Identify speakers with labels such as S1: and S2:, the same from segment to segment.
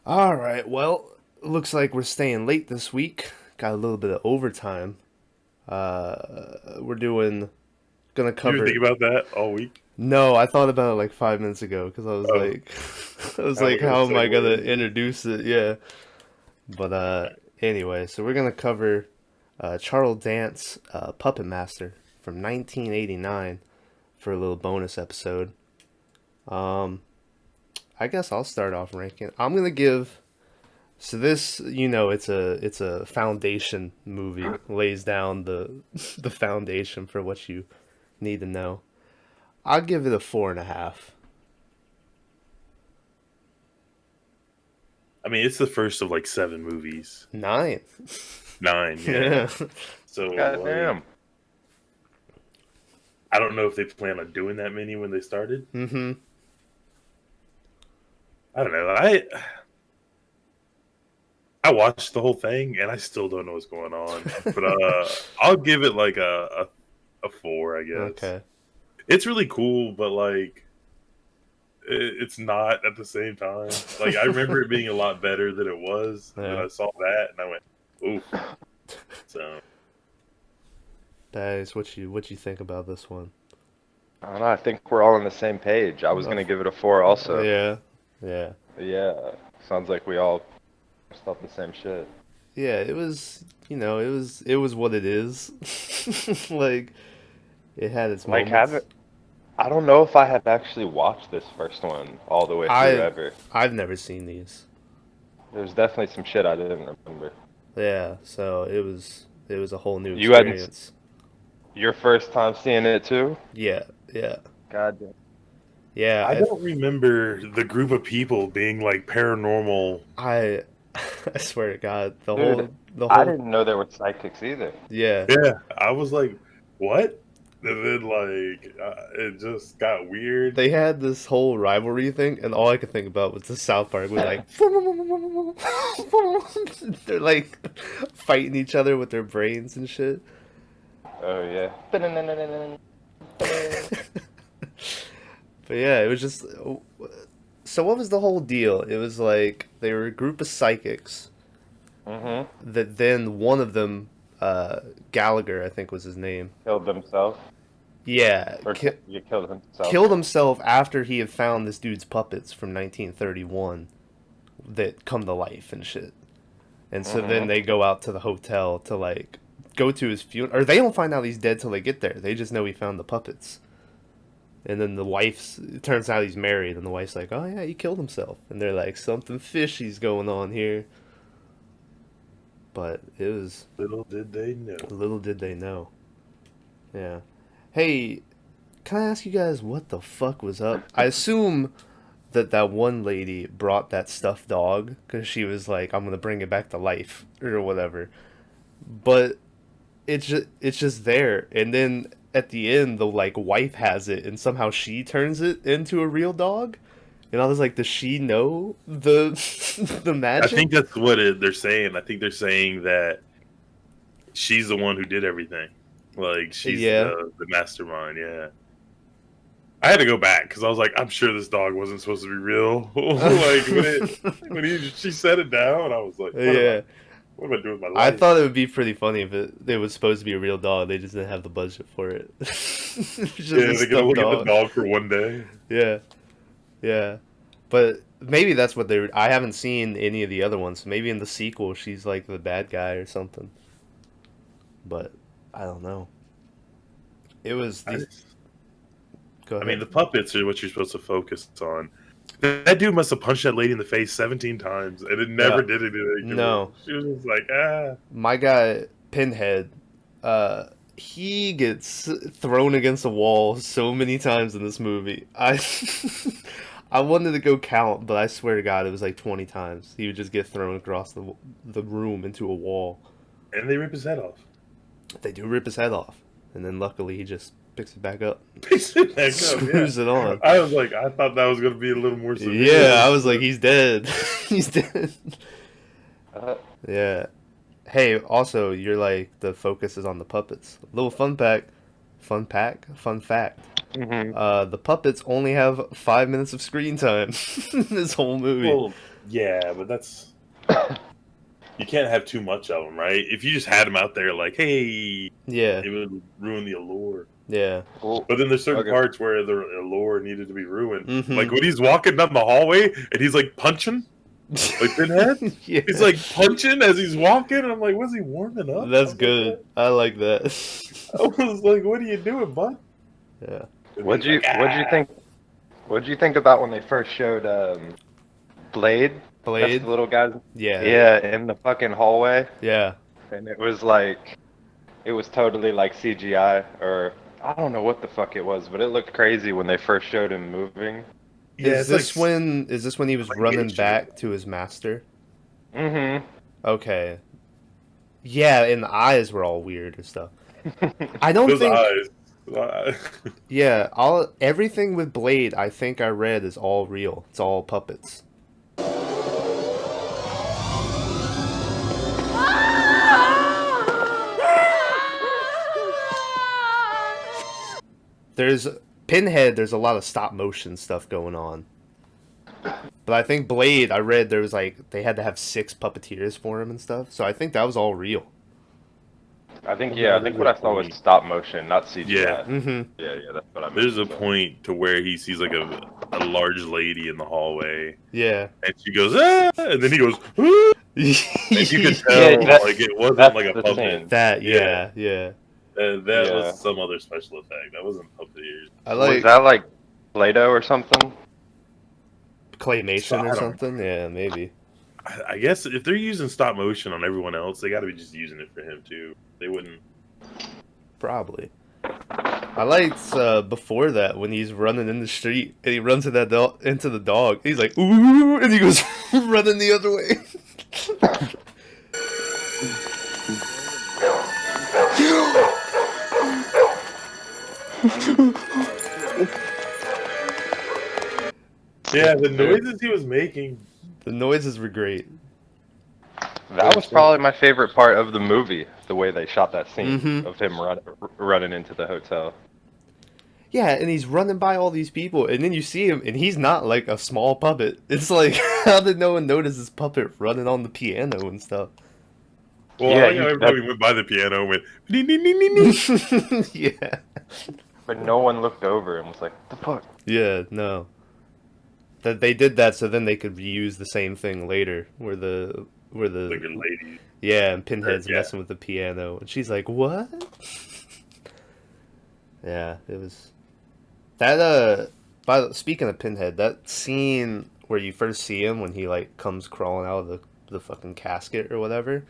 S1: All right, well, looks like we're staying late this week. Got a little bit of overtime. We're doing gonna
S2: You were
S1: cover.
S2: thinking about that all week?
S1: No, I thought about it like 5 minutes ago because I was
S2: Oh,
S1: like, I was
S2: how am I
S1: like,
S2: gonna
S1: how am I gonna
S2: segue into this?
S1: introduce it? Yeah, but
S2: Alright.
S1: anyway, so we're gonna cover Charles Dance, Puppet Master from 1989 for a little bonus episode. Um, I guess I'll start off ranking. I'm gonna give. So this, it's a foundation movie. Lays down the the foundation for what you need to know. I'll give it a 4.5.
S2: I mean, it's the first of like seven movies.
S1: 9.
S2: Nine, yeah.
S1: Yeah.
S2: So like,
S3: Goddamn.
S2: I don't know if they plan on doing that many when they started.
S1: Mm-hmm.
S2: I don't know. I watched the whole thing and I still don't know what's going on. But I'll give it like a four, I guess.
S1: Okay.
S2: It's really cool, but like it's not at the same time. Like I remember it being a lot better than it was, and then
S1: Yeah.
S2: I saw that and I went, "Oof." So
S1: That is what you think about this one.
S3: I don't know. I think we're all on the same page. I was
S1: Oh,
S3: gonna give it a four also.
S1: yeah. Yeah.
S3: Yeah. Sounds like we all thought the same shit.
S1: Yeah, it was what it is. Like it had its
S3: Like, have
S1: moments.
S3: it. I don't know if I have actually watched this first one all the way through
S1: I
S3: ever.
S1: I've never seen these.
S3: There's definitely some shit I didn't remember.
S1: Yeah, so it was a whole new
S3: You hadn't
S1: experience.
S3: your first time seeing it too?
S1: Yeah, yeah,
S3: God damn.
S1: yeah.
S2: I don't remember the group of people being like paranormal.
S1: I I swear to God, the
S3: Dude,
S1: whole the
S3: I
S1: whole
S3: didn't know there were psychics either.
S1: yeah.
S2: Yeah, I was like, "What?" And then like it just got weird.
S1: They had this whole rivalry thing, and all I could think about was the South Park was like they're like fighting each other with their brains and shit.
S3: Oh yeah.
S1: But yeah, it was just. So what was the whole deal? It was like they were a group of psychics
S3: Mhm.
S1: that then one of them, Gallagher, I think was his name.
S3: Killed himself,
S1: Yeah,
S3: or you killed himself.
S1: killed himself after he had found this dude's puppets from 1931 that come to life and shit. And so then
S3: Mhm.
S1: they go out to the hotel to like go to his funeral, or they don't find out he's dead till they get there. They just know he found the puppets. And then it turns out he's married, and the wife's like, "Oh yeah, he killed himself." And they're like, "Something fishy's going on here." But it was
S2: Little did they know.
S1: little did they know. Yeah. Hey, can I ask you guys what the fuck was up? I assume that one lady brought that stuffed dog because she was like, "I'm gonna bring it back to life" or whatever. But it's just there, and then at the end, the like wife has it, and somehow she turns it into a real dog. And I was like, does she know the the
S2: I
S1: magic?
S2: think that's they're saying. I think they're saying that she's the one who did everything. Like she's
S1: Yeah,
S2: the mastermind. Yeah. I had to go back because I was like, I'm sure this dog wasn't supposed to be real. Like she set it down, I was like,
S1: yeah.
S2: what am I doing with my
S1: I
S2: life?
S1: thought it would be pretty funny if it was supposed to be a real dog. They just didn't have the budget for it. It's just
S2: Yeah,
S1: a
S2: they're gonna
S1: stuffed
S2: look at the
S1: dog.
S2: dog for one day.
S1: Yeah, yeah. But maybe that's what they were. I haven't seen any of the other ones. Maybe in the sequel, she's like the bad guy or something. But I don't know. It was
S2: I,
S1: these. Go
S2: I mean,
S1: ahead.
S2: the puppets are what you're supposed to focus on. That dude must have punched that lady in the face 17 times, and it
S1: Yeah.
S2: never did anything to her.
S1: No,
S2: She was just like, ah.
S1: my guy Pinhead, he gets thrown against a wall so many times in this movie. I I wanted to go count, but I swear to God, it was like 20 times. He would just get thrown across the room into a wall.
S2: And they rip his head off.
S1: They do rip his head off, and then luckily he just picks it back up,
S2: Picks it back up, yeah.
S1: screws it on.
S2: I was like, I thought that was going to be a little more severe
S1: Yeah,
S2: than
S1: I
S2: this.
S1: was like, he's dead. He's dead.
S3: Uh,
S1: Yeah. Hey, also, you're like the focus is on the puppets. Little fun fact.
S3: mhm.
S1: The puppets only have 5 minutes of screen time in this whole movie.
S2: Well, Yeah, but that's you can't have too much of them, right? If you just had them out there, like, hey,
S1: Yeah,
S2: it would ruin the allure.
S1: yeah.
S3: Well,
S2: But then there's certain
S3: okay.
S2: parts where the allure needed to be ruined. Like
S1: Mm-hmm.
S2: when he's walking down the hallway and he's like punching, like Pinhead.
S1: Yeah.
S2: He's like punching as he's walking. And I'm like, was he warming up?
S1: That's good. I like that.
S2: I was like, what are you doing, bud?
S1: Yeah.
S2: And
S3: What'd
S2: he's
S3: you
S2: like,
S3: What'd you think? What'd you think about when they first showed Blade? That's
S1: Blade?
S3: the little guy.
S1: Yeah.
S3: Yeah, in the fucking hallway,
S1: Yeah.
S3: and it was like, it was totally like CGI, or I don't know what the fuck it was, but it looked crazy when they first showed him moving.
S2: Yeah,
S1: Is
S2: it's
S1: this
S2: like
S1: when he was running
S2: claymation.
S1: back to his master?
S3: Mm-hmm.
S1: Okay. Yeah, and the eyes were all weird and stuff. I don't
S2: those
S1: think.
S2: eyes.
S1: Yeah, everything with Blade, I think I read is all real. It's all puppets. There's Pinhead. There's a lot of stop motion stuff going on. But I think Blade, I read there was like they had to have 6 puppeteers for him and stuff. So I think that was all real.
S3: I think what I saw was stop motion, not CGI.
S2: Yeah.
S1: Mm-hmm.
S3: Yeah, that's what I meant.
S2: There's a point to where he sees like a large lady in the hallway,
S1: Yeah.
S2: and she goes, ah! And then he goes, ah! And you could tell
S3: Yeah, that's-
S2: like it wasn't
S3: that's
S2: like a
S3: the
S2: puppet.
S3: scene.
S1: That,
S2: Yeah.
S1: yeah.
S2: That
S3: Yeah.
S2: was some other special effect. That wasn't puppeteers.
S1: I
S3: Was
S1: like
S3: that like Play-Doh or something?
S1: claymation
S2: I
S1: or
S2: don't
S1: something. Yeah, maybe.
S2: I guess if they're using stop motion on everyone else, they got to be just using it for him too. They wouldn't.
S1: Probably. I liked before that when he's running in the street and he runs into into the dog. He's like, ooh, and he goes running the other way.
S2: Yeah, the noises he was making.
S1: The noises were great.
S3: That was probably my favorite part of the movie, the way they shot that scene
S1: Mhm.
S3: of him running into the hotel.
S1: Yeah, and he's running by all these people, and then you see him, and he's not like a small puppet. It's like, how did no one notice this puppet running on the piano and stuff?
S2: Well,
S3: Yeah,
S2: I like how everybody went by the piano and went, ding, ding, ding, ding, ding.
S1: Yeah.
S3: But no one looked over and was like, "The fuck?"
S1: Yeah, no. That they did that so then they could reuse the same thing later, where the
S2: Like a lady.
S1: yeah, and Pinhead's
S2: Yeah.
S1: messing with the piano, and she's like, "What?" Yeah, it was that. Speaking of Pinhead, that scene where you first see him when he like comes crawling out of the fucking casket or whatever.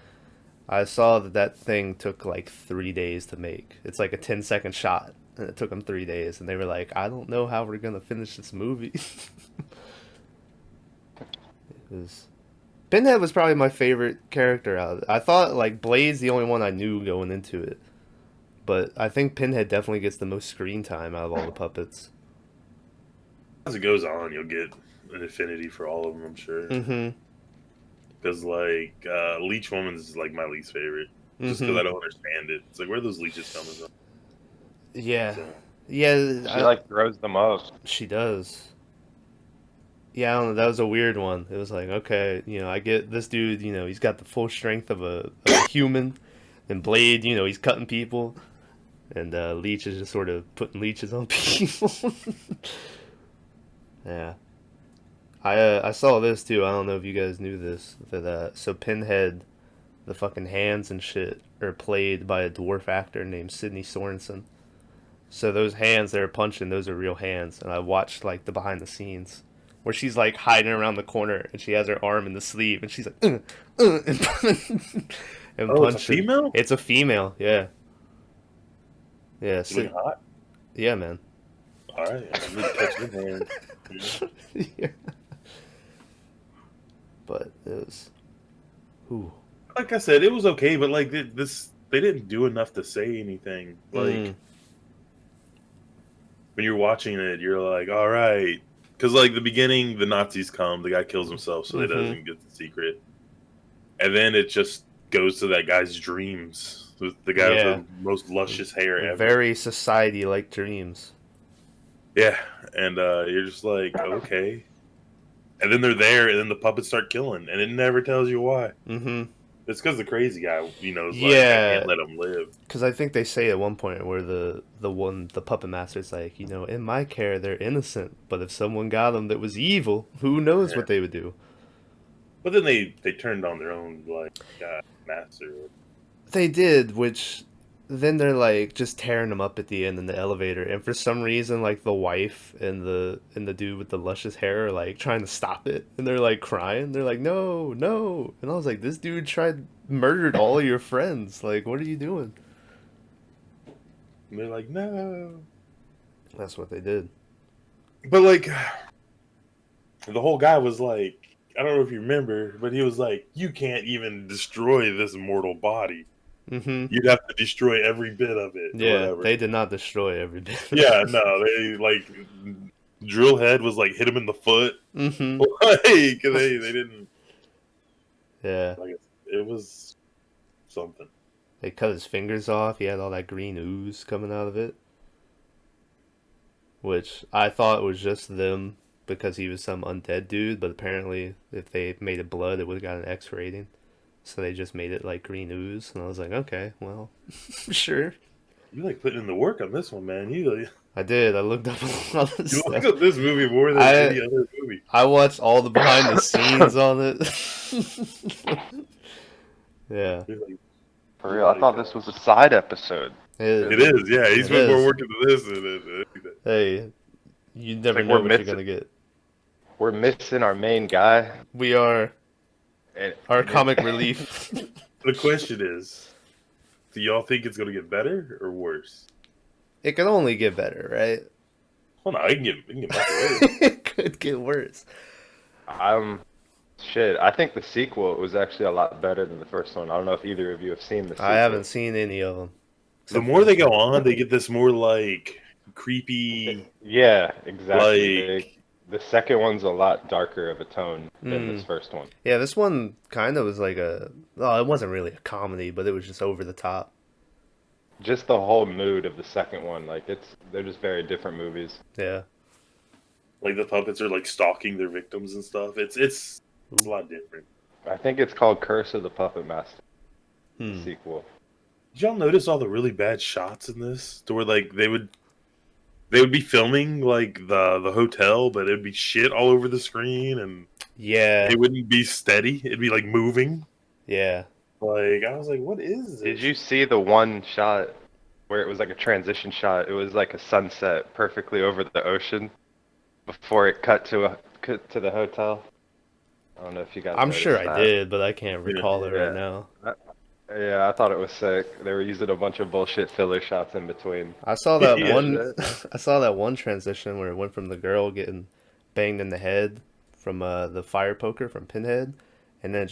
S1: I saw that thing took like 3 days to make. It's like a 10-second shot, and it took them 3 days, and they were like, "I don't know how we're gonna finish this movie." Pinhead was probably my favorite character out of it. I thought like Blade's the only one I knew going into it, but I think Pinhead definitely gets the most screen time out of all the puppets.
S2: As it goes on, you'll get an affinity for all of them, I'm sure.
S1: Mm-hmm.
S2: Because like Leech Woman's is like my least favorite, just because I don't understand it. It's like where are those leeches coming from?
S1: Yeah,
S2: So,
S1: yeah.
S3: She like throws them up.
S1: She does. Yeah, I don't know. That was a weird one. It was like, okay, I get this dude. He's got the full strength of a human, and Blade. He's cutting people, and Leech is just sort of putting leeches on people. Yeah. I saw this too. I don't know if you guys knew this. That so Pinhead, the fucking hands and shit are played by a dwarf actor named Sidney Sorensen. So those hands they're punching, those are real hands. And I watched like the behind the scenes where she's like hiding around the corner and she has her arm in the sleeve and she's like, and
S2: oh,
S1: punching.
S2: it's a female?
S1: It's a female, yeah. Yeah,
S2: She look hot?
S1: yeah, man.
S2: Alright, I'm gonna touch your hand.
S1: Yeah. But it was, ooh.
S2: Like I said, it was okay, but like this, they didn't do enough to say anything. Like when you're watching it, you're like, all right, because like the beginning, the Nazis come, the guy kills himself, so he doesn't get the secret, and then it just goes to that guy's dreams, the guy with the most luscious hair ever.
S1: Very society-like dreams.
S2: Yeah, and you're just like, okay. and then they're there, and then the puppets start killing, and it never tells you why.
S1: Mm-hmm.
S2: It's because the crazy guy, is like, I
S1: Yeah,
S2: can't let him live.
S1: because I think they say at one point where the puppet master's like, in my care they're innocent, but if someone got them that was evil, who knows
S2: Yeah.
S1: what they would do.
S2: But then they turned on their own master.
S1: They did, which then they're like just tearing them up at the end in the elevator, and for some reason, like the wife and the dude with the luscious hair are like trying to stop it, and they're like crying. They're like, no, no, and I was like, this dude murdered all of your friends. Like, what are you doing?
S2: And they're like, no.
S1: That's what they did.
S2: But like, the whole guy was like, I don't know if you remember, but he was like, you can't even destroy this mortal body.
S1: Mm-hmm.
S2: You'd have to destroy every bit of it.
S1: Yeah,
S2: or whatever.
S1: they did not destroy every bit.
S2: Yeah, no, they like Drillhead was like hit him in the foot.
S1: Mm-hmm.
S2: Like they didn't.
S1: Yeah,
S2: Like it was something.
S1: they cut his fingers off. He had all that green ooze coming out of it, which I thought was just them because he was some undead dude, but apparently if they made it blood, it would have got an X rating. So they just made it like green ooze, and I was like, okay, well, sure.
S2: You like putting in the work on this one, man.
S1: I did. I looked up a lot of
S2: You
S1: stuff.
S2: look up this movie more than any other movie.
S1: I watched all the behind the scenes on it. Yeah.
S2: You're like,
S3: For real, I thought this was a side episode.
S2: it is, yeah. He's
S1: It
S2: put more
S1: is.
S2: work into this than anything.
S1: Hey, you never
S3: like
S1: know
S3: we're
S1: what you're
S3: missing-
S1: gonna get.
S3: We're missing our main guy.
S1: We are
S3: And
S1: our comic relief.
S2: The question is, do y'all think it's gonna get better or worse?
S1: It can only get better, right?
S2: Well, no, it can get better.
S1: It could get worse.
S3: Shit, I think the sequel was actually a lot better than the first one. I don't know if either of you have seen the sequel.
S1: I haven't seen any of them.
S2: The more they go on, they get this more like creepy.
S3: Yeah, exactly.
S2: Like-
S3: The second one's a lot darker of a tone than this first one.
S1: Yeah, this one kind of was like well, it wasn't really a comedy, but it was just over the top.
S3: Just the whole mood of the second one, like they're just very different movies.
S1: Yeah.
S2: Like the puppets are like stalking their victims and stuff. It's a lot different.
S3: I think it's called Curse of the Puppet Master, the sequel.
S2: Did y'all notice all the really bad shots in this? To where like they would be filming like the hotel, but it'd be shit all over the screen, and
S1: Yeah.
S2: it wouldn't be steady. It'd be like moving.
S1: Yeah.
S2: Like I was like, what is this?
S3: Did you see the one shot where it was like a transition shot? It was like a sunset perfectly over the ocean before it cut to the hotel. I don't know if you guys.
S1: I'm
S3: noticed
S1: sure
S3: that.
S1: I did, but I can't recall it
S3: Yeah.
S1: right now.
S3: Yeah, I thought it was sick. They were using a bunch of bullshit filler shots in between.
S1: I saw that
S2: Yeah.
S1: one. I saw that one transition where it went from the girl getting banged in the head from the fire poker from Pinhead, and then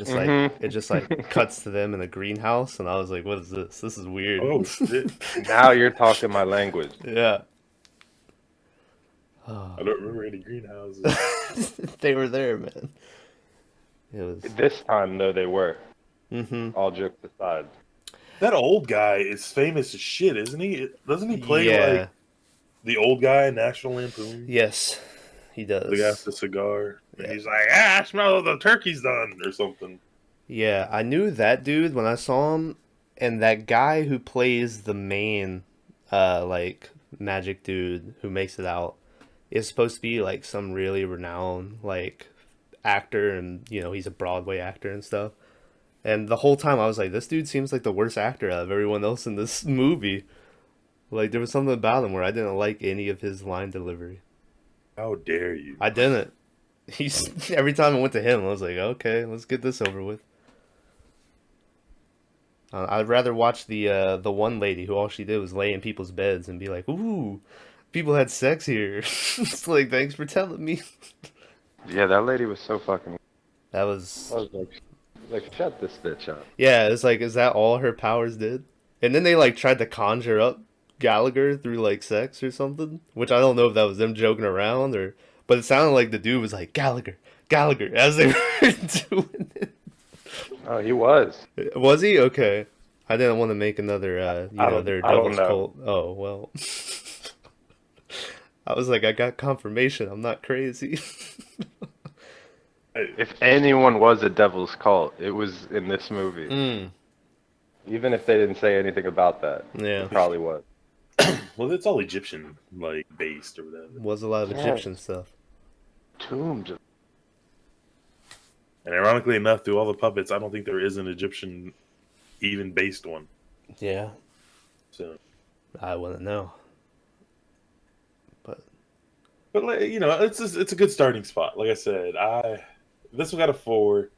S1: it just like cuts to them in a greenhouse, and I was like, "What is this? This is weird."
S2: Oh shit!
S3: Now you're talking my language.
S1: Yeah.
S2: I don't remember any greenhouses.
S1: They were there, man. It was.
S3: This time, though, they were.
S1: Mm-hmm.
S3: All jokes aside.
S2: That old guy is famous as shit, isn't he? Doesn't he play
S1: Yeah.
S2: like the old guy in National Lampoon?
S1: Yes, he does.
S2: The guy with the cigar.
S1: Yeah.
S2: And he's like, I smell the turkey's done, or something.
S1: Yeah, I knew that dude when I saw him, and that guy who plays the main, like magic dude who makes it out, is supposed to be like some really renowned like actor, and he's a Broadway actor and stuff. And the whole time I was like, this dude seems like the worst actor out of everyone else in this movie. Like there was something about him where I didn't like any of his line delivery.
S2: How dare you?
S1: I didn't. He's every time I went to him, I was like, okay, let's get this over with. I'd rather watch the one lady who all she did was lay in people's beds and be like, ooh, people had sex here. It's like, thanks for telling me.
S3: Yeah, that lady was so fucking.
S1: That was.
S3: I was like, shut this bitch up.
S1: Yeah, it's like, is that all her powers did? And then they like tried to conjure up Gallagher through like sex or something, which I don't know if that was them joking around or, but it sounded like the dude was like Gallagher as they were doing it.
S3: Oh, he was.
S1: Was he? Okay. I didn't want to make another, their
S3: I don't
S1: devil's
S3: know.
S1: cult. Oh, well. I was like, I got confirmation. I'm not crazy.
S3: If anyone was a devil's cult, it was in this movie.
S1: Mm,
S3: Even if they didn't say anything about that,
S1: yeah.
S3: it probably was.
S2: Well, it's all Egyptian like based or whatever.
S1: Was a lot of Egyptian
S3: Yes.
S1: stuff.
S3: Tombs.
S2: And ironically enough, through all the puppets, I don't think there is an Egyptian even based one.
S1: Yeah,
S2: So,
S1: I wouldn't know.
S2: but like, it's a good starting spot. Like I said, this one got a 4.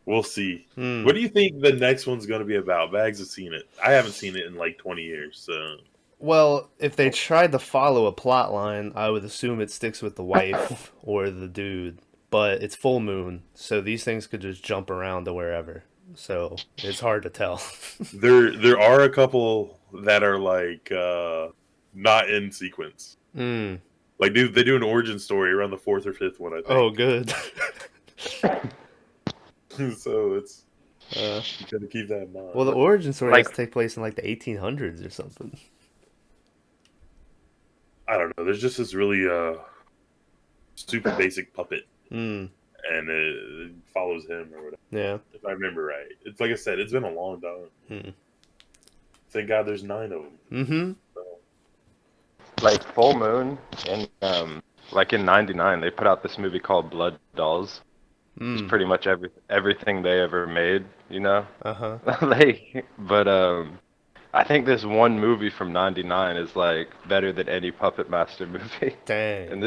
S2: We'll see.
S1: Hmm.
S2: What do you think the next one's going to be about? Bags have seen it. I haven't seen it in like 20 years. So
S1: Well, if they tried to follow a plot line, I would assume it sticks with the wife or the dude. But it's full moon, so these things could just jump around to wherever. So it's hard to tell.
S2: there are a couple that are like not in sequence.
S1: Mm.
S2: Like they do an origin story around the 4th or 5th one, I think.
S1: Oh, good.
S2: So it's
S1: Uh,
S2: you got to keep that in mind.
S1: well, the origin story has
S3: Like-
S1: to take place in like the 1800s or something.
S2: I don't know. There's just this really super basic puppet,
S1: Mm.
S2: and it follows him or whatever.
S1: Yeah.
S2: If I remember right, it's like I said, it's been a long time.
S1: Mm.
S2: Thank God there's 9 of them.
S1: Mm-hmm.
S3: Like Full Moon, and like in '99, they put out this movie called Blood Dolls. It's
S1: Mm.
S3: pretty much everything they ever made, you know.
S1: Uh-huh.
S3: But I think this one movie from '99 is like better than any Puppet Master movie.
S1: Dang.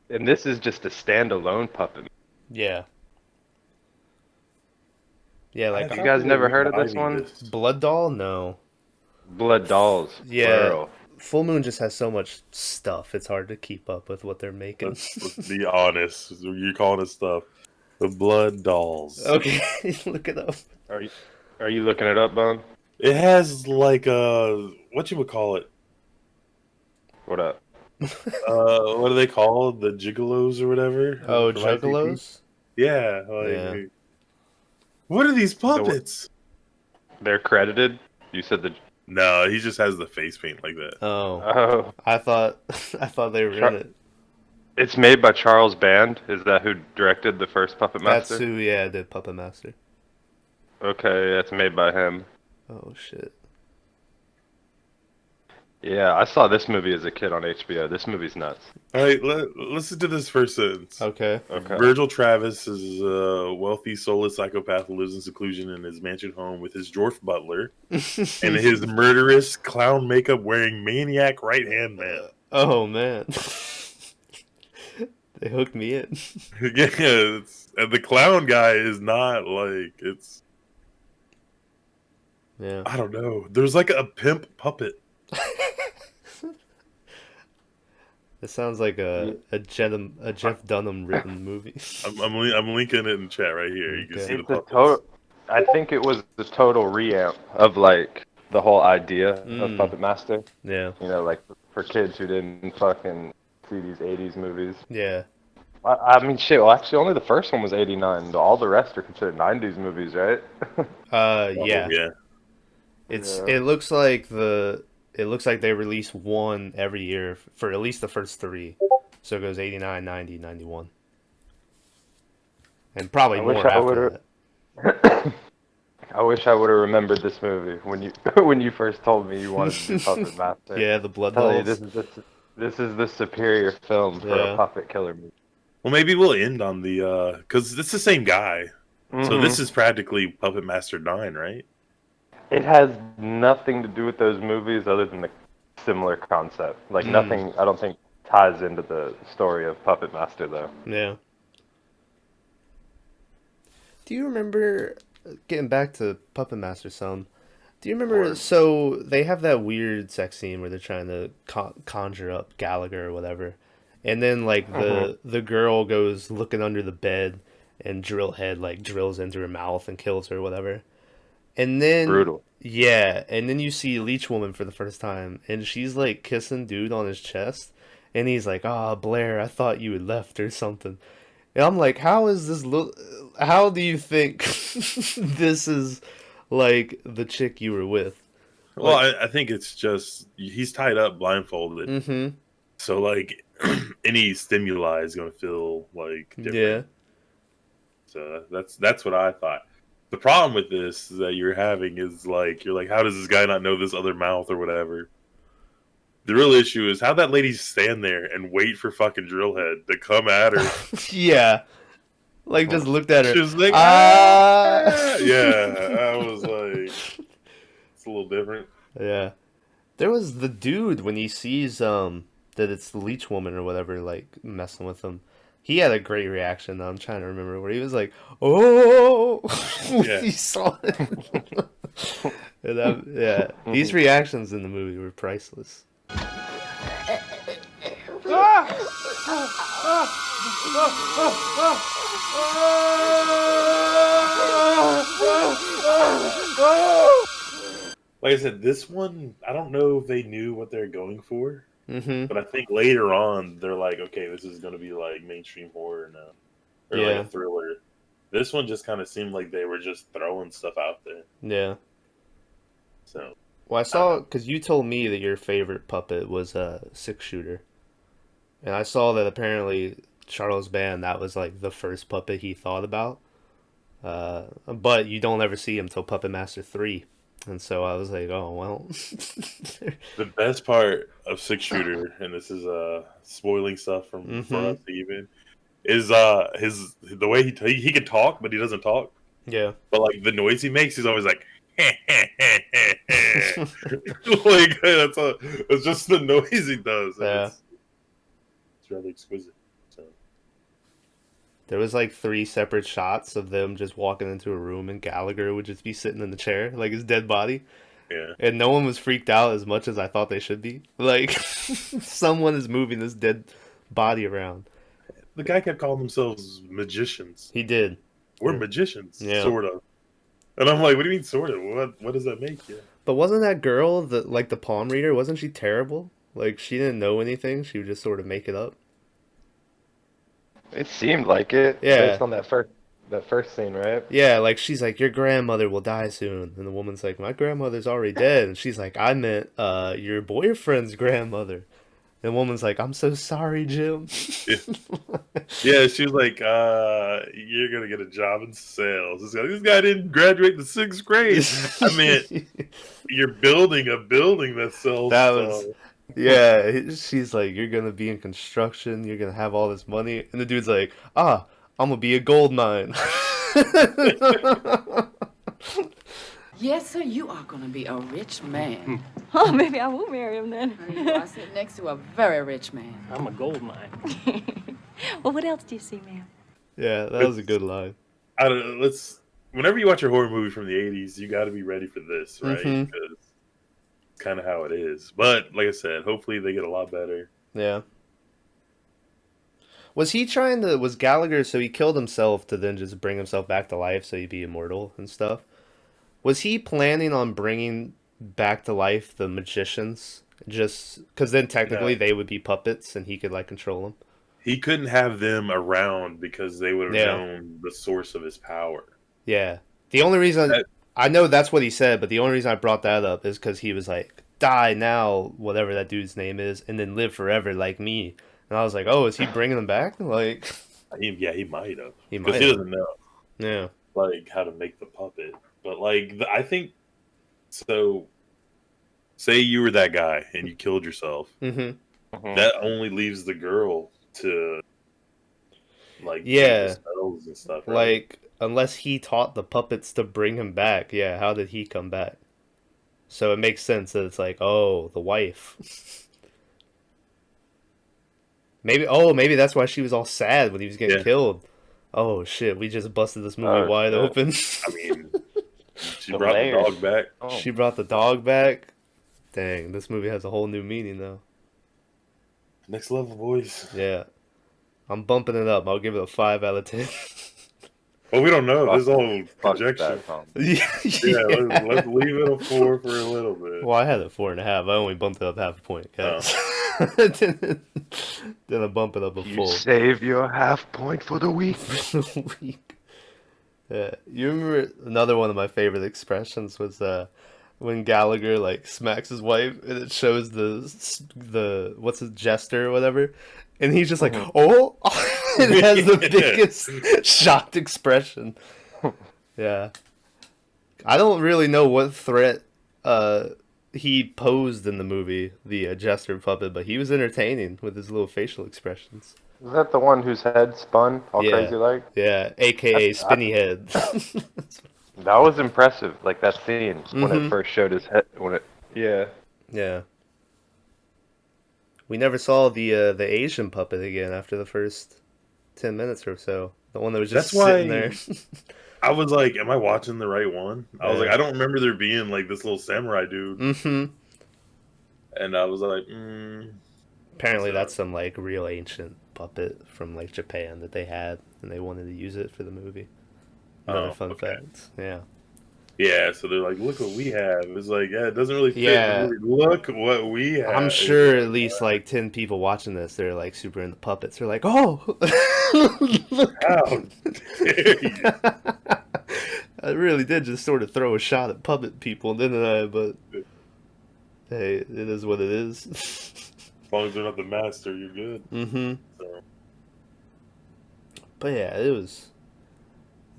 S3: And this is just a standalone puppet.
S1: Yeah. Yeah,
S2: I
S1: like
S2: thought
S3: You guys
S2: they
S3: never
S2: were
S3: heard of this
S2: reviving
S3: one?
S2: this.
S1: Blood Doll? No.
S3: Blood Dolls.
S1: Yeah.
S3: Plural.
S1: Full Moon just has so much stuff. It's hard to keep up with what they're making.
S2: Let's be honest. You're calling it stuff. The Blood Dolls.
S1: Okay, look it up.
S3: Are you looking it up, Bone?
S2: It has like what you would call it?
S3: What up?
S2: What do they call the gigolos or whatever?
S1: Oh,
S2: From ICP?
S1: Juggalos?
S2: Yeah. Like,
S1: Yeah.
S2: what are these puppets?
S3: They're credited. You said the.
S2: No, he just has the face paint like that.
S1: Oh,
S3: Oh,
S1: I thought they were in it.
S3: it's made by Charles Band. Is that who directed the first Puppet
S1: That's
S3: Master?
S1: who, yeah, did Puppet Master.
S3: Okay, that's made by him.
S1: Oh shit.
S3: Yeah, I saw this movie as a kid on HBO. This movie's nuts.
S2: All right, listen to this first sentence.
S1: Okay.
S3: Okay.
S2: Virgil Travis is a wealthy, soulless psychopath who lives in seclusion in his mansion home with his dwarf butler and his murderous clown makeup wearing maniac right hand man.
S1: Oh man. They hooked me in.
S2: Yeah, and the clown guy is not like it's.
S1: Yeah.
S2: I don't know. There's like a pimp puppet.
S1: It sounds like a Jeff Dunham written movie.
S2: I'm linking it in chat right here. You can
S1: Okay.
S2: see the
S3: It's a
S2: puppets.
S3: total. I think it was the total reamp of like the whole idea of
S1: Mm.
S3: Puppet Master.
S1: Yeah.
S3: You know, like for kids who didn't fucking see these '80s movies.
S1: Yeah.
S3: I mean, shit. Well, actually, only the first one was '89. All the rest are considered '90s movies, right?
S1: Yeah.
S2: Yeah.
S1: It's
S3: Yeah.
S1: it looks like they release one every year for at least the first 3. So it goes 89, 90, 91. And probably
S3: I wish
S1: more
S3: I
S1: after
S3: would've-
S1: that.
S3: I wish I would have remembered this movie when you when you first told me you wanted to do Puppet Master.
S1: Yeah, the blood
S3: Tell you,
S1: dolls.
S3: this is the superior film for
S1: Yeah.
S3: a puppet killer movie.
S2: Well, maybe we'll end on the because it's the same guy. So
S3: Mhm.
S2: this is practically Puppet Master 9, right?
S3: It has nothing to do with those movies other than the similar concept. Like
S1: Mm.
S3: nothing, I don't think ties into the story of Puppet Master though.
S1: Yeah. Do you remember getting back to Puppet Master some? Do you remember?
S3: Or-
S1: So they have that weird sex scene where they're trying to conjure up Gallagher or whatever, and then like the girl goes looking under the bed, and Drillhead like drills into her mouth and kills her or whatever, and then
S3: Brutal.
S1: yeah, and then you see Leech Woman for the first time, and she's like kissing dude on his chest, and he's like, "Ah, Blair, I thought you had left or something." And I'm like, how is this how do you think this is like the chick you were with?
S2: Well, I think it's just he's tied up, blindfolded.
S1: Mm-hmm.
S2: So like any stimuli is going to feel like different.
S1: Yeah.
S2: So that's what I thought. The problem with this that you're having is like you're like, how does this guy not know this other mouth or whatever? The real issue is how that lady stand there and wait for fucking Drillhead to come at her.
S1: Yeah. Like, just looked at her.
S2: She was like,
S1: ah!
S2: Yeah, I was like, it's a little different.
S1: Yeah. There was the dude when he sees that it's the leech woman or whatever, like, messing with him. He had a great reaction, though. I'm trying to remember where he was like, "Oh!"
S2: Yeah.
S1: He saw it. Yeah, these reactions in the movie were priceless.
S2: Like I said, this one, I don't know if they knew what they're going for,
S1: Mm-hmm.
S2: but I think later on they're like, okay, this is going to be like mainstream horror now, or like
S1: Yeah.
S2: a thriller. This one just kind of seemed like they were just throwing stuff out there.
S1: Yeah.
S2: So,
S1: Well, I saw because you told me that your favorite puppet was a six-shooter, and I saw that apparently Charles Band that was like the first puppet he thought about. But you don't ever see him till Puppet Master 3. And so I was like, oh, well.
S2: the best part of Six Shooter, and this is spoiling stuff from for us even, is the way he can talk, but he doesn't talk.
S1: Yeah.
S2: But like the noise he makes, he's always like, like it's just the noise he does.
S1: Yeah.
S2: It's really exquisite. So.
S1: There was like 3 separate shots of them just walking into a room, and Gallagher would just be sitting in the chair, like his dead body.
S2: Yeah.
S1: And no one was freaked out as much as I thought they should be. Like, someone is moving this dead body around.
S2: The guy kept calling themselves magicians.
S1: He did.
S2: We're magicians,
S1: Yeah.
S2: sort of. And I'm like, what do you mean, sort of? What does that make you?
S1: But wasn't that girl, the palm reader, wasn't she terrible? Like, she didn't know anything. She would just sort of make it up.
S3: It seemed like it.
S1: Yeah.
S3: Based on that first scene, right?
S1: Yeah, like, she's like, your grandmother will die soon. And the woman's like, my grandmother's already dead. And she's like, I meant your boyfriend's grandmother. And the woman's like, I'm so sorry, Jim.
S2: Yeah, she was like, you're going to get a job in sales. This guy didn't graduate the 6th grade. I mean, you're building a building that sells
S1: That
S2: stuff.
S1: was... Yeah, she's like, you're gonna be in construction, you're gonna have all this money, and the dude's like, I'm gonna be a gold mine.
S4: Yes, sir, you are gonna be a rich man.
S5: Oh, maybe I will marry him then.
S4: You are sitting next to a very rich man.
S6: I'm a gold mine.
S5: Well, what else do you see, ma'am?
S1: Yeah, that was a good line.
S2: I don't know, whenever you watch a horror movie from the 80s, you got to be ready for this, right?
S1: Mhm.
S2: Because it's kind of how it is. But like I said, hopefully they get a lot better.
S1: Yeah. Was Gallagher, so he killed himself to then just bring himself back to life so he'd be immortal and stuff? Was he planning on bringing back to life the magicians? Just because then technically they would be puppets and he could like control them?
S2: He couldn't have them around because they would have known the source of his power.
S1: Yeah. The only reason... I know that's what he said, but the only reason I brought that up is because he was like, die now, whatever that dude's name is, and then live forever like me. And I was like, oh, is he bringing them back? Like,
S2: He might have.
S1: He
S2: Because
S1: might
S2: he
S1: have.
S2: doesn't know,
S1: yeah.
S2: like, how to make the puppet. But, like, I think... So, say you were that guy and you killed yourself.
S1: Mm-hmm.
S2: That only leaves the girl to, like,
S1: Yeah.
S2: make the spells and stuff, right?
S1: Like, unless he taught the puppets to bring him back, yeah, how did he come back? So it makes sense that it's like, oh, the wife. Maybe that's why she was all sad when he was getting killed. Oh shit, we just busted this movie wide open.
S2: I mean, she
S3: The
S2: brought
S3: mayor.
S2: the dog back.
S3: Oh.
S1: She brought the dog back. Dang, this movie has a whole new meaning though.
S2: Next level, boys.
S1: Yeah. I'm bumping it up. I'll give it a 5 out of 10.
S2: Well, we don't know. This is all
S3: Fuck
S2: conjecture.
S3: that, Tom.
S2: Yeah, let's leave it a 4 for a little bit.
S1: Well, I had it 4.5. I only bumped it up half a point, guys. Then I bump it up a
S3: You
S1: full.
S3: save your half point for the week.
S1: Week. Yeah, you remember another one of my favorite expressions was when Gallagher like smacks his wife and it shows the what's his jester or whatever, and he's just like, oh. It has the biggest shocked expression. Yeah. I don't really know what threat he posed in the movie, the jester puppet, but he was entertaining with his little facial expressions.
S3: Is that the one whose head spun all
S1: Yeah.
S3: crazy like?
S1: Yeah, aka Spinny Head.
S3: That was impressive. Like that scene when
S1: Mhm.
S3: it first showed his head. Yeah.
S1: Yeah. We never saw the Asian puppet again after the first 10 minutes or so. The one that was just
S2: That's
S1: sitting
S2: why
S1: there.
S2: I was like, am I watching the right one? I was
S1: Yeah.
S2: like, I don't remember there being like this little samurai dude.
S1: Mm-hmm.
S2: And I was like,
S1: Apparently
S2: So-
S1: that's some like real ancient puppet from like Japan that they had and they wanted to use it for the movie. Another
S2: Oh,
S1: fun
S2: okay.
S1: fact. Yeah.
S2: Yeah, so they're like, look what we have. It's like, yeah, it doesn't really fit
S1: Yeah.
S2: the movie. Look what we have.
S1: I'm sure at least like 10 people watching this, they're like super into puppets. They're like, oh, look.
S2: How dare you?
S1: I really did just sort of throw a shot at puppet people, didn't I? But hey, it is what it is.
S2: As long as they're not the master, you're good.
S1: Mm-hmm.
S2: So,
S1: But yeah, it was,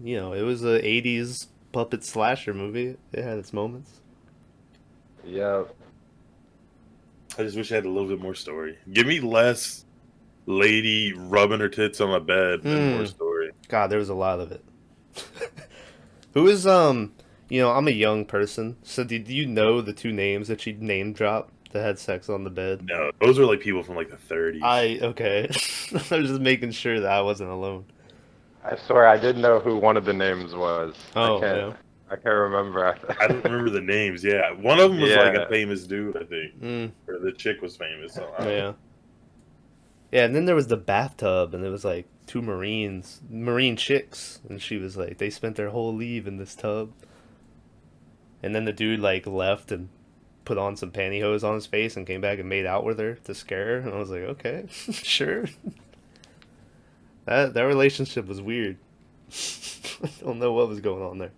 S1: it was a 80s puppet slasher movie. It had its moments.
S3: Yeah.
S2: I just wish I had a little bit more story. Give me less lady rubbing her tits on my bed and more story.
S1: God, there was a lot of it. Who is, I'm a young person, so did you know the two names that she name dropped that had sex on the bed?
S2: No, those are like people from like the 30s.
S1: Okay. I was just making sure that I wasn't alone.
S3: I swear I did know who one of the names was.
S1: Oh,
S3: I can't remember.
S2: I don't remember the names. Yeah, one of them was like
S3: Yeah.
S2: a famous dude, I think,
S1: Mm,
S2: or the chick was famous. So I don't know.
S1: yeah. Yeah, and then there was the bathtub, and it was like two Marine chicks, and she was like, they spent their whole leave in this tub. And then the dude like left and put on some pantyhose on his face and came back and made out with her to scare her, and I was like, okay, sure. That relationship was weird. I don't know what was going on there.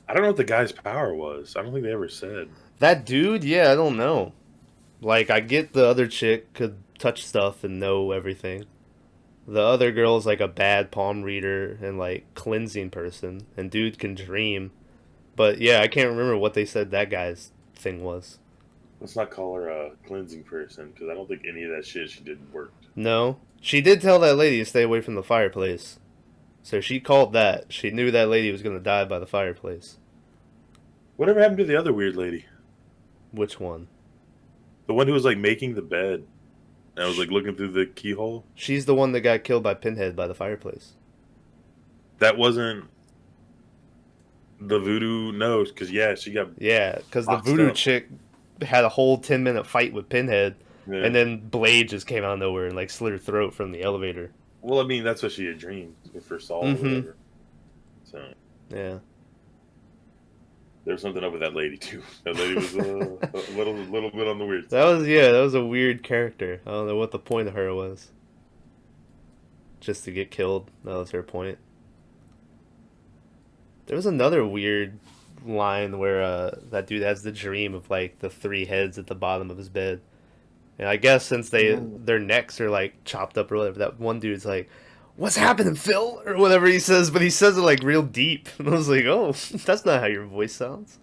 S2: I don't know what the guy's power was. I don't think they ever said.
S1: That dude, yeah, I don't know. Like, I get the other chick could touch stuff and know everything. The other girl's like a bad palm reader and like cleansing person, and dude can dream. But yeah, I can't remember what they said that guy's thing was.
S2: Let's not call her a cleansing person because I don't think any of that shit she did worked.
S1: No, she did tell that lady to stay away from the fireplace. So she called that. She knew that lady was gonna die by the fireplace.
S2: Whatever happened to the other weird lady?
S1: Which one?
S2: The one who was like making the bed. And I was like looking through the keyhole.
S1: She's the one that got killed by Pinhead by the fireplace.
S2: That wasn't the voodoo. No, because yeah, she got.
S1: Yeah, because the
S2: Boxed
S1: voodoo
S2: up.
S1: chick had a whole 10-minute fight with Pinhead,
S2: Yeah.
S1: and then Blade just came out of nowhere and like slit her throat from the elevator.
S2: Well, I mean, that's what she had dreamed for Saul
S1: Mhm.
S2: or whatever. So
S1: Yeah.
S2: there was something up with that lady too. That lady was a little bit on the weird side.
S1: That was a weird character. I don't know what the point of her was. Just to get killed. That was her point. There was another weird line where that dude has the dream of like the three heads at the bottom of his bed. And I guess since their necks are like chopped up or whatever, that one dude's like, "What's happening, Phil?" or whatever he says, but he says it like real deep. And I was like, "Oh, that's not how your voice sounds."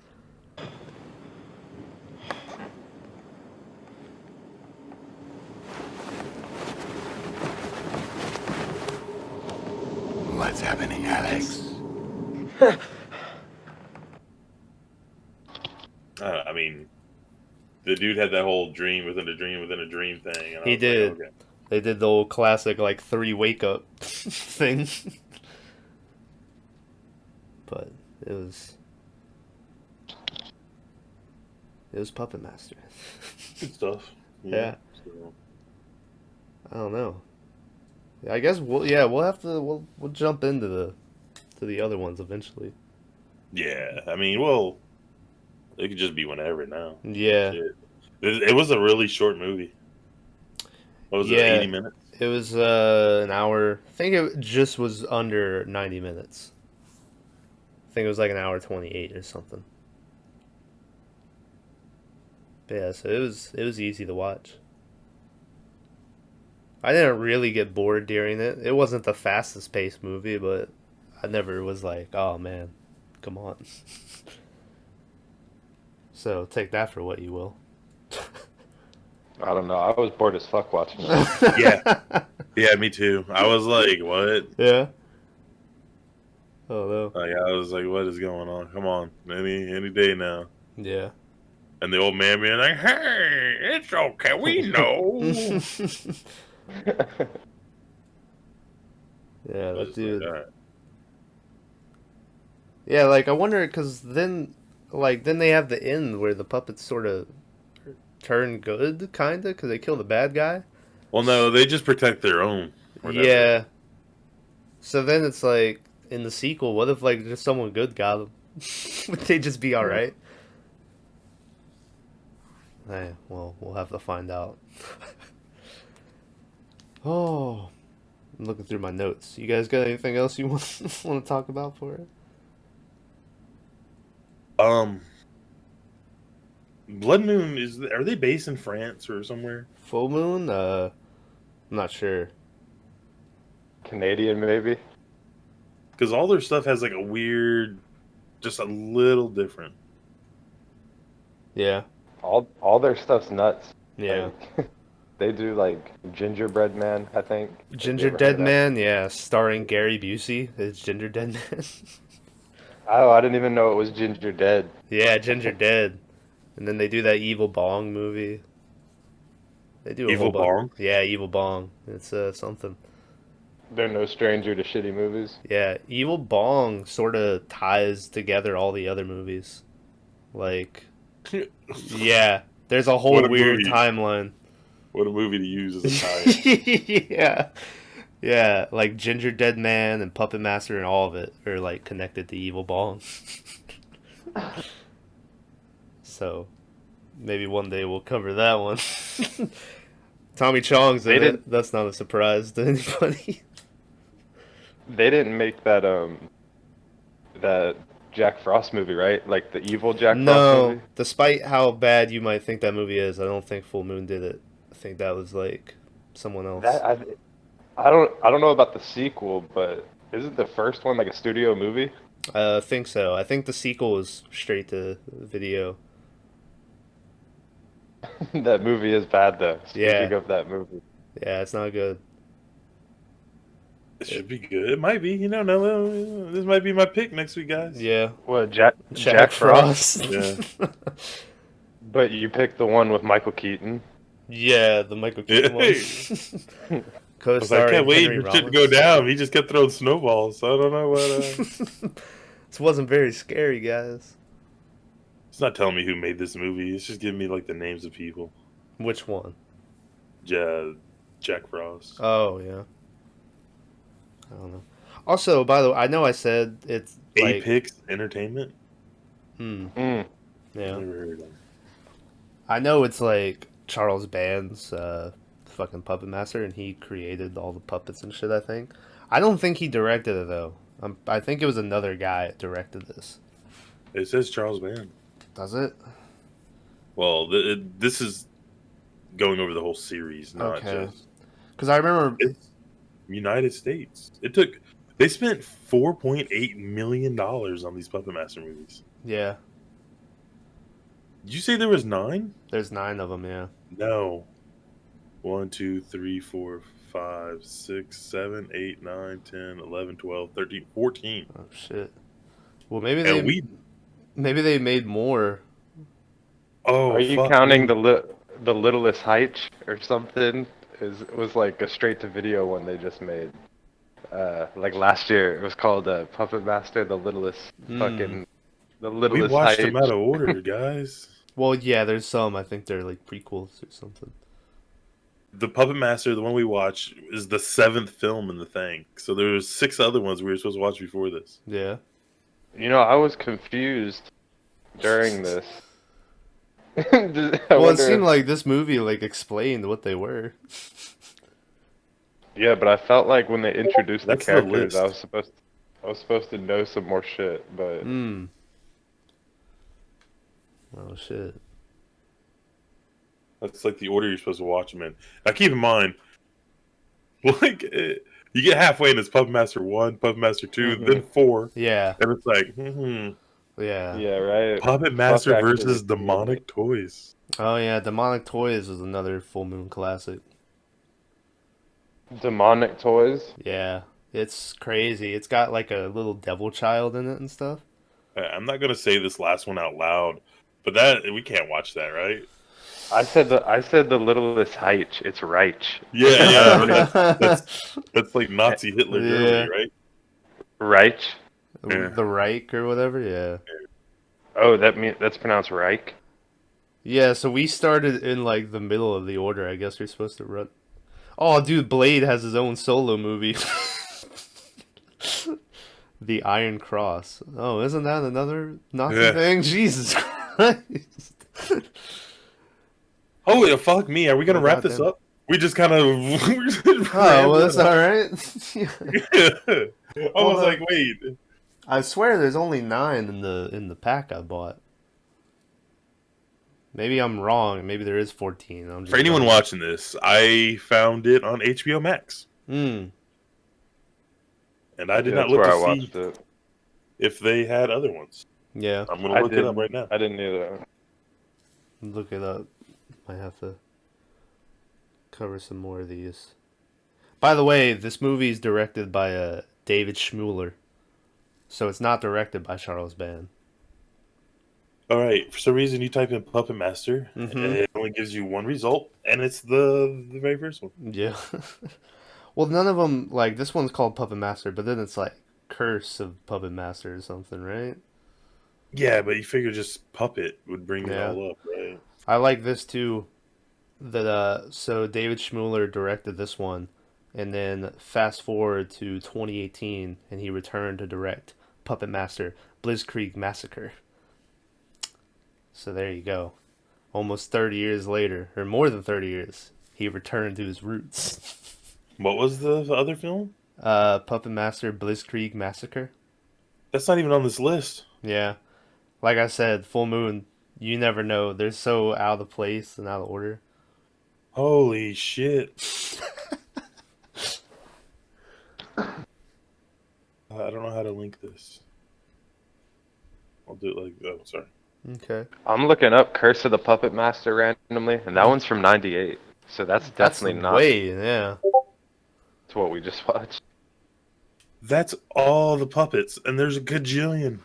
S6: What's happening, Alex?
S2: I mean, the dude had that whole dream within a dream within a dream thing. And I
S1: He
S2: was
S1: did.
S2: Like, okay.
S1: They did the old classic like 3 wake up thing. But it was Puppet Master.
S2: Good stuff.
S1: Yeah.
S2: So,
S1: I don't know. I guess we'll have to we'll jump into the other ones eventually.
S2: yeah. I mean, well, it could just be whenever now.
S1: Yeah.
S2: Shit. It was a really short movie. What was it,
S1: Yeah.
S2: 80 minutes?
S1: It was an hour. I think it just was under 90 minutes. I think it was like an hour 28 or something. But yeah, so it was easy to watch. I didn't really get bored during it. It wasn't the fastest paced movie, but I never was like, oh man, come on. So take that for what you will.
S3: I don't know. I was bored as fuck watching it.
S2: Yeah. Yeah, me too. I was like, what?
S1: Yeah. Oh no.
S2: Like, I was like, what is going on? Come on. Any day now.
S1: Yeah.
S2: And the old man being like, hey, it's okay. We know.
S1: Yeah,
S2: I
S1: that
S2: was just
S1: dude.
S2: like, all right.
S1: Yeah, like I wonder because then they have the end where the puppets sort of turn good, kinda, because they kill the bad guy.
S2: Well, no, they just protect their own. Whatever.
S1: Yeah. So then it's like in the sequel, what if like just someone good got them? Would they just be all right? Hey, well, we'll have to find out. Oh, I'm looking through my notes. You guys got anything else you want to talk about for it?
S2: Blood Moon are they based in France or somewhere?
S1: Full Moon? I'm not sure.
S3: Canadian, maybe.
S2: Because all their stuff has like a weird, just a little different.
S1: Yeah.
S3: All their stuff's nuts.
S1: Yeah.
S3: Like, they do like Gingerbread Man, I think. Have you
S1: Ginger
S3: ever heard
S1: Dead
S3: of that?
S1: Man, yeah, starring Gary Busey. It's Ginger Dead Man.
S3: Oh, I didn't even know it was Ginger Dead.
S1: Yeah, Ginger Dead. And then they do that Evil Bong movie. They do a
S2: Evil
S1: whole bunch.
S2: Bong?
S1: Yeah, Evil Bong. It's something.
S3: They're no stranger to shitty movies.
S1: Yeah, Evil Bong sort of ties together all the other movies. Like, yeah, there's a whole
S2: What a
S1: weird
S2: movie.
S1: timeline.
S2: What a movie to use as a tie.
S1: Yeah. Yeah, like Ginger Dead Man and Puppet Master and all of it are like connected to Evil Bong. So, maybe one day we'll cover that one. Tommy Chong's in
S3: They
S1: it.
S3: didn't-
S1: That's not a surprise to anybody.
S3: They didn't make that that Jack Frost movie, right? Like the evil Jack Frost
S1: No,
S3: movie.
S1: despite how bad you might think that movie is, I don't think Full Moon did it. I think that was like someone else.
S3: That I don't know about the sequel, but isn't the first one like a studio movie?
S1: I think so. I think the sequel is straight to video.
S3: That movie is bad though.
S1: Yeah.
S3: Speaking of that movie.
S1: Yeah, it's not good.
S2: It should be good. It might be. You don't know. This might be my pick next week, guys.
S1: Yeah.
S3: What Jack Frost?
S2: Yeah.
S3: But you picked the one with Michael Keaton.
S1: Yeah, the Michael Keaton one.
S2: I was like, I
S1: Co-starring
S2: can't wait
S1: Henry
S2: for shit to go
S1: Rollins.
S2: down. He just kept throwing snowballs. So I don't know what.
S1: This wasn't very scary, guys.
S2: It's not telling me who made this movie. It's just giving me like the names of people.
S1: Which one?
S2: Jack Frost.
S1: Oh, yeah. I don't know. Also, by the way, I know I said it's like...
S2: Apex Entertainment.
S1: Hmm.
S3: Mm.
S1: Yeah.
S2: Never heard of them.
S1: I know it's like Charles Band's fucking Puppet Master, and he created all the puppets and shit, I think. I don't think he directed it, though. I think it was another guy that directed this.
S2: It says Charles Band.
S1: Does it?
S2: Well, this is going over the whole series, not
S1: Okay.
S2: just
S1: Because I remember...
S2: it's United States. They spent $4.8 million on these Puppet Master movies.
S1: Yeah.
S2: Did you say there was 9?
S1: There's 9 of them, yeah.
S2: No. 1, 2, 3, 4, 5, 6, 7, 8, 9, 10, 11, 12, 13, 14.
S1: Oh, shit. Well, maybe
S2: And
S1: maybe they made more.
S2: Oh,
S3: Are you
S2: fuck
S3: counting
S2: me.
S3: the Littlest Heights or something? It was like a straight to video one they just made. Like last year, it was called Puppet Master, the Littlest fucking the
S2: We
S3: Littlest
S2: watched
S3: Heights.
S2: them out of order, guys.
S1: Well, yeah, there's some. I think they're like prequels or something.
S2: The Puppet Master, the one we watched, is the 7th film in the thing. So there was 6 other ones we were supposed to watch before this.
S1: Yeah.
S3: You know, I was confused during this. I
S1: Well, it
S3: wonder
S1: seemed
S3: if-
S1: like this movie like explained what they were.
S3: Yeah, but I felt like when they introduced the
S2: That's the
S3: characters,
S2: list.
S3: I was supposed to know some more shit, but
S1: Hmm. Oh shit.
S2: That's like the order you're supposed to watch them in. Now, keep in mind, Like, you get halfway and it's Puppet Master 1, Puppet Master 2, then 4.
S1: Yeah.
S2: And it's like,
S1: Yeah.
S3: Yeah, right.
S2: Puppet
S3: Fuck
S2: Master
S3: Action
S2: versus
S3: is
S2: Demonic Toys.
S1: Oh yeah, Demonic Toys is another Full Moon classic.
S3: Demonic Toys.
S1: Yeah. It's crazy. It's got like a little devil child in it and stuff.
S2: I'm not gonna say this last one out loud, but that we can't watch that, right?
S3: I said the littlest Heich. It's Reich.
S2: Yeah, that's like Nazi Hitler
S1: Yeah.
S2: Germany, right?
S3: Reich.
S2: Yeah.
S1: The Reich or whatever, yeah.
S3: Oh, that's pronounced Reich.
S1: Yeah, so we started in like the middle of the order. I guess you're supposed to run. Oh, dude, Blade has his own solo movie. The Iron Cross. Oh, isn't that another Nazi thing? Jesus Christ.
S2: Oh, yeah, fuck me. Are we gonna
S1: Oh,
S2: wrap this
S1: goddamn.
S2: up? We just kind of.
S1: Oh, well, that's alright.
S2: I was like, wait.
S1: I swear there's only 9 in the pack I bought. Maybe I'm wrong. Maybe there is 14. I'm just
S2: For anyone
S1: dumb.
S2: watching this, I found it on HBO Max,
S1: Hmm.
S2: and I did
S3: Yeah,
S2: not
S3: that's
S2: look
S3: where
S2: to
S3: I
S2: see
S3: watched it.
S2: if they had other ones.
S1: Yeah.
S2: I'm gonna look it up right now.
S3: I didn't either.
S1: Look it up. Might have to cover some more of these. By the way, this movie is directed by David Schmuller. So it's not directed by Charles Band.
S2: All right. For some reason, you type in Puppet Master,
S1: Mhm.
S2: and it only gives you one result, and it's the very first one.
S1: Yeah. Well, none of them, like, this one's called Puppet Master, but then it's like Curse of Puppet Master or something, right?
S2: Yeah, but you figure just Puppet would bring it
S1: Yeah.
S2: all up, right?
S1: I like this too. That so David Schmuller directed this one, and then fast forward to 2018, and he returned to direct Puppet Master Blitzkrieg Massacre. So there you go. Almost 30 years later, or more than 30 years, he returned to his roots.
S2: What was the other film?
S1: Puppet Master Blitzkrieg Massacre.
S2: That's not even on this list.
S1: Yeah. Like I said, Full Moon, you never know. They're so out of place and out of order.
S2: Holy shit. I don't know how to link this. I'll do it like, oh, sorry.
S1: Okay.
S3: I'm looking up Curse of the Puppet Master randomly, and that one's from '98. So that's definitely not
S1: way, yeah.
S3: to what we just watched.
S2: That's all the puppets, and there's a gajillion.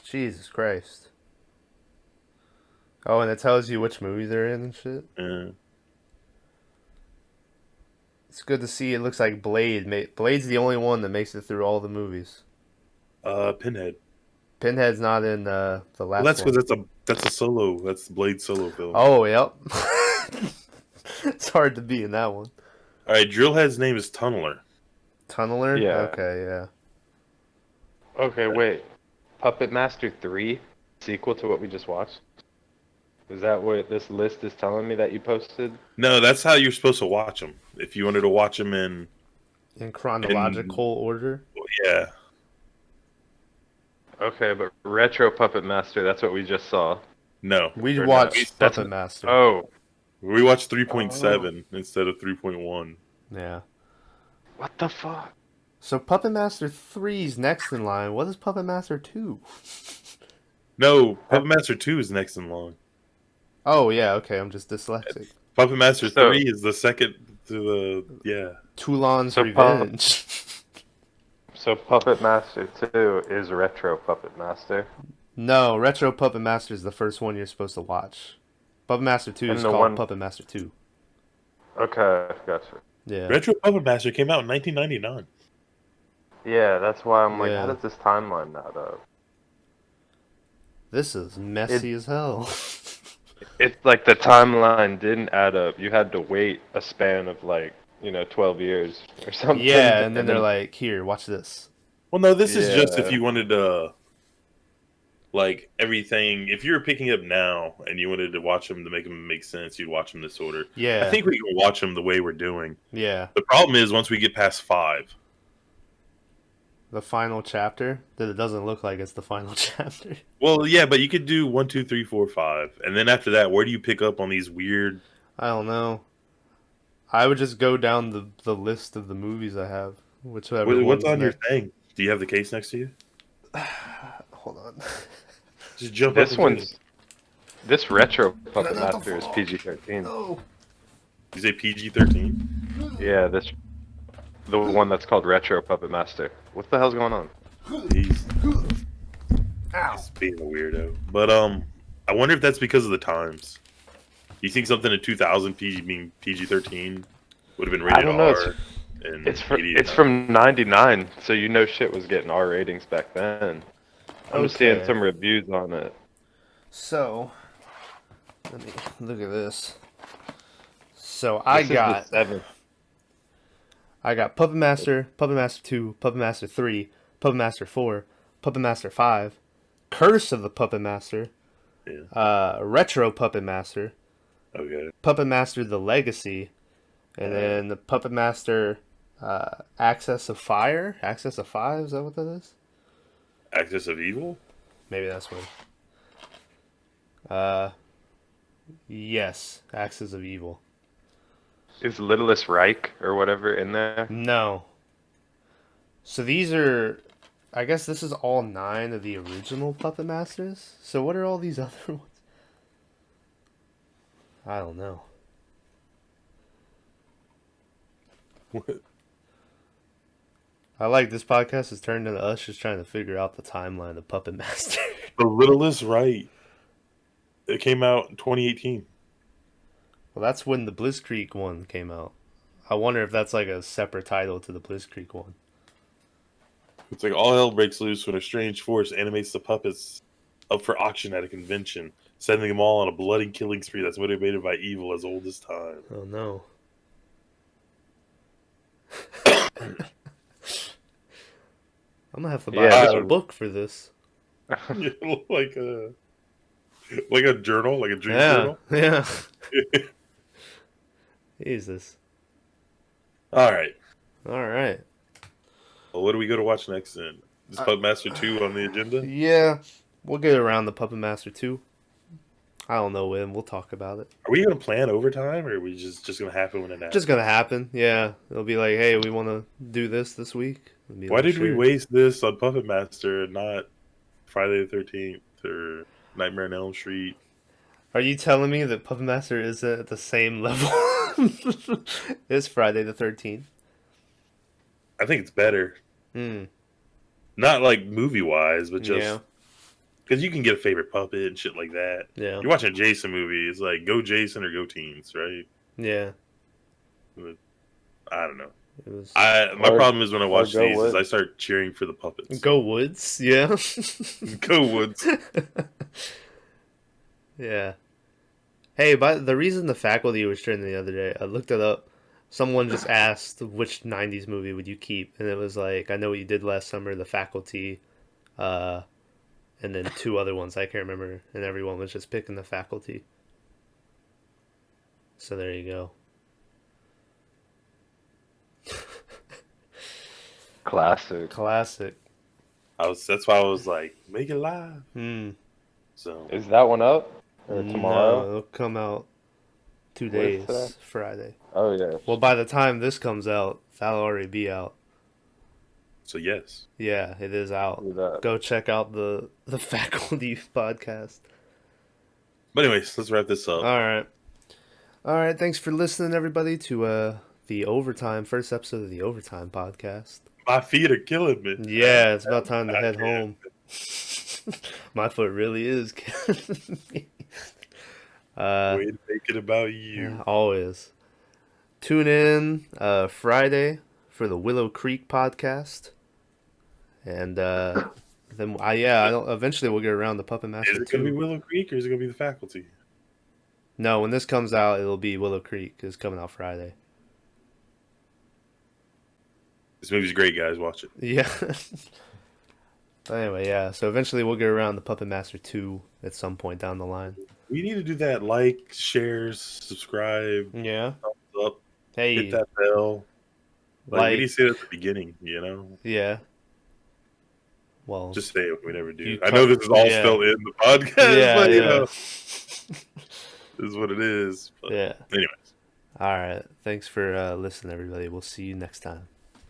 S1: Jesus Christ. Oh, and it tells you which movie they're in and shit.
S2: Yeah.
S1: It's good to see. It looks like Blade's the only one that makes it through all the movies.
S2: Pinhead.
S1: Pinhead's not in the last
S2: Well, that's
S1: one.
S2: because that's a solo. That's Blade's solo film.
S1: Oh, yep. It's hard to be in that one.
S2: All right, Drillhead's name is Tunneler.
S1: Tunneler?
S3: Yeah.
S1: Okay, yeah.
S3: Okay, wait. Puppet Master 3, sequel to what we just watched? Is that what this list is telling me that you posted?
S2: No, that's how you're supposed to watch them. If you wanted to watch them in,
S1: In chronological order?
S2: yeah.
S3: Okay, but Retro Puppet Master, that's what we just saw.
S2: No.
S1: We
S3: Or
S1: watched
S3: that's-
S1: Puppet Master.
S3: Oh,
S2: We watched 3.7 instead of 3.1.
S1: Yeah.
S3: what the fuck?
S1: So Puppet Master 3's next in line. What is Puppet Master 2?
S2: No, Puppet Master 2 is next in line.
S1: Oh, yeah, okay. I'm just dyslexic.
S2: Puppet Master
S3: So-
S2: 3 is the second to the, yeah.
S1: Toulon's
S3: So
S1: Revenge.
S3: So Puppet Master 2 is Retro Puppet Master.
S1: No, Retro Puppet Master is the first one you're supposed to watch. Puppet Master 2
S3: And
S1: is
S3: the
S1: called
S3: one-
S1: Puppet Master 2.
S3: Okay, gotcha.
S1: Yeah.
S2: Retro Puppet Master came out in 1999.
S3: Yeah, that's why I'm like,
S1: Yeah.
S3: how does this timeline not up?
S1: This is messy as hell.
S3: It's like the timeline didn't add up. You had to wait a span of like, 12 years or something.
S1: Yeah, and then they're like, here, watch this.
S2: Well, no, this is just
S3: Yeah.
S2: if you wanted to, like, everything. If you were picking up now and you wanted to watch them to make them make sense, you'd watch them this order.
S1: Yeah.
S2: I think we can watch them the way we're doing.
S1: Yeah.
S2: The problem is once we get past 5.
S1: The final chapter, that it doesn't look like it's the final chapter.
S2: Well, yeah, but you could do 1, 2, 3, 4, 5, and then after that, where do you pick up on these weird?
S1: I don't know. I would just go down the list of the movies I have, whichever
S2: What's
S1: one's
S2: on your
S1: next.
S2: thing? Do you have the case next to you?
S1: Hold on.
S2: Just jump up
S3: This
S2: and get
S3: one's
S2: it.
S3: this retro Puppet Master is PG-13.
S1: Oh.
S2: You say PG-13?
S3: Yeah, the one that's called retro Puppet Master. What the hell's going on?
S2: He's
S1: Ow.
S2: being a weirdo. But I wonder if that's because of the times. You think something in 2000 PG being PG-13 would have been rated
S3: I don't know,
S2: R? And
S3: It's from '99, so you know shit was getting R ratings back then. I'm just seeing
S1: Okay.
S3: some reviews on it.
S1: So, let me look at this. So
S3: This is the 7th.
S1: I got Puppet Master, Puppet Master 2, Puppet Master 3, Puppet Master 4, Puppet Master 5, Curse of the Puppet Master, Retro Puppet Master,
S2: Okay.
S1: Puppet Master The Legacy, and then the Puppet Master Access of Fire? Access of 5, is that what that is?
S2: Axis of Evil?
S1: Maybe that's what. Yes, Axis of Evil.
S3: Is Littlest Reich or whatever in there?
S1: No. So these are, I guess this is all 9 of the original Puppet Masters. So what are all these other ones? I don't know.
S2: What?
S1: I like this podcast has turned into us just trying to figure out the timeline of Puppet Master.
S2: The Littlest Right. It came out in 2018.
S1: Well, that's when the Blitzkrieg one came out. I wonder if that's like a separate title to the Blitzkrieg one.
S2: It's like all hell breaks loose when a strange force animates the puppets up for auction at a convention, sending them all on a bloody killing spree that's motivated by evil as old as time.
S1: Oh no. I'm gonna have to buy
S3: Yeah,
S1: a book for this.
S2: like a journal, like a dream journal.
S1: Yeah. Jesus.
S2: All right.
S1: All right.
S2: Well, what do we go to watch next then? Is Puppet Master 2 on the agenda?
S1: Yeah, we'll get around the Puppet Master 2. I don't know when. We'll talk about it.
S2: Are we going to plan overtime, or are we just going to happen when it happens?
S1: Just gonna happen. Yeah, it'll be like, hey, we want to do this week. It'll be
S2: Why
S1: like,
S2: did we
S1: sure.
S2: waste this on Puppet Master and not Friday the 13th or Nightmare on Elm Street?
S1: Are you telling me that Puppet Master isn't at the same level as Friday the 13th?
S2: I think it's better. Not like movie-wise, but just...
S1: Yeah.
S2: Because you can get a favorite puppet and shit like that.
S1: Yeah.
S2: You're watching a Jason movie, it's like, go Jason or go teens, right?
S1: Yeah.
S2: I don't know.
S1: It was
S2: My problem is when I watch
S3: go
S2: these
S3: Woods.
S2: is I start cheering for the puppets.
S1: Go Woods. Yeah.
S2: Go Woods.
S1: Yeah. Hey, but the reason the faculty was trending the other day, I looked it up. Someone just asked which 90s movie would you keep, and it was like, I Know What You Did Last Summer, The Faculty, and then 2 other ones I can't remember, and everyone was just picking The Faculty. So there you go.
S3: Classic.
S2: That's why I was like, make it live. So
S3: Is that one up? Or
S1: No,
S3: tomorrow?
S1: it'll come out 2
S3: What's
S1: days,
S3: today?
S1: Friday.
S3: Oh, yeah.
S1: Well, by the time this comes out, that'll already be out.
S2: yes.
S1: Yeah, it is out.
S3: Do that.
S1: Go check out the faculty podcast.
S2: But anyways, let's wrap this up.
S1: All right. Thanks for listening, everybody, to the Overtime first episode of the Overtime podcast.
S2: My feet are killing me.
S1: Yeah, it's about time to head home. My foot really is killing me.
S2: Way to make it about you.
S1: Always. Tune in Friday for the Willow Creek podcast. And then, eventually we'll get around to Puppet Master
S2: Is it going to be
S1: 2.
S2: Willow Creek or is it going to be the faculty?
S1: No, when this comes out, it'll be Willow Creek. It's coming out Friday.
S2: This movie's great, guys. Watch it.
S1: Yeah. But anyway, yeah. So eventually we'll get around to Puppet Master 2 at some point down the line.
S2: We need to do that. Like, shares, subscribe,
S1: Yeah.
S2: thumbs up,
S1: Hey.
S2: hit that bell. Like,
S1: Like-
S2: we need to say it at the beginning, you know?
S1: Yeah. Well.
S2: Just say it. We never do.
S1: You
S2: I know
S1: cut-
S2: this is all
S1: yeah.
S2: still in the podcast,
S1: Yeah,
S2: but, you
S1: yeah.
S2: know, this is what it is. But
S1: Yeah.
S2: anyways,
S1: All right. Thanks for listening, everybody. We'll see you next time.